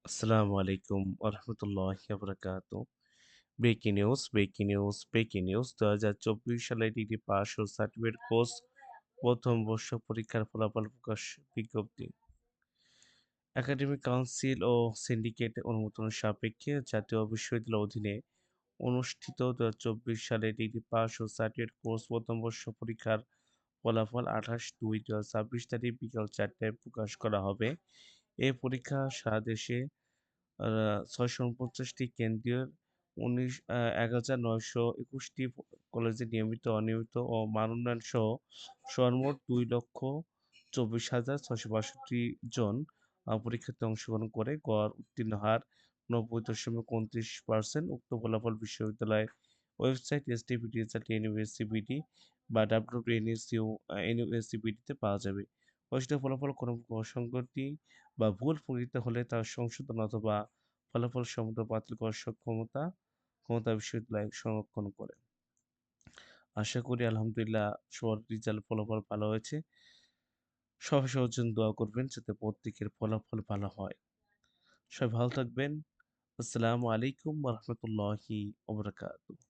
আসসালামু আলাইকুম ওরহমতুল্লাহি ওয়াবারাকাতুহু। ব্রেকিং নিউজ ২০২৪ সালে ডিগ্রি পাস ও সার্টিফিকেট কোর্স প্রথম বর্ষ পরীক্ষার ফলাফল প্রকাশ বিজ্ঞপ্তি। একাডেমিক কাউন্সিল ও সিন্ডিকেটের অনুমোদন সাপেক্ষে জাতীয় বিশ্ববিদ্যালয়ের অধীনে অনুষ্ঠিত ২০২৪ সালে ডিগ্রি পাস ও সার্টিফিকেট কোর্স প্রথম বর্ষ পরীক্ষার ফলাফল ২৮/২/২০২৬ তারিখ বিকাল ৪টায় প্রকাশ করা হবে। এই পরীক্ষা সারা দেশে ৬৪৯টি কেন্দ্রীয় ১১,৯২১টি কলেজে নিয়মিত, অনিয়মিত ও মান উন্নয়ন সহ সর্বমোট ২,২৪,৬৬২ জন পরীক্ষার্থী অংশগ্রহণ করে। গড় উত্তীর্ণ হার ৯০.২৯%। উক্ত ফলাফল বিশ্ববিদ্যালয়ের ওয়েবসাইট এসটিপি রিজাল্ট বা www.nusu NUSCBD-তে পাওয়া যাবে। ঘোষিত ফলাফল কোনো প্রকার অসঙ্গতি বা ভুল প্রমাণিত হলে তার সংশোধন অথবা ফলাফল সম্পূর্ণ বাতিল করার ক্ষমতা বিশ্ববিদ্যালয় সংরক্ষণ করে। আশা করি আলহামদুলিল্লাহ সবার রেজাল্ট ফলাফল ভালো হয়েছে। সবাই সবার জন্য দোয়া করবেন যাতে প্রত্যেকের ফলাফল ভালো হয়। সবাই ভালো থাকবেন। আসসালামু আলাইকুম ওয়া রাহমাতুল্লাহি ওয়া বারাকাতুহু।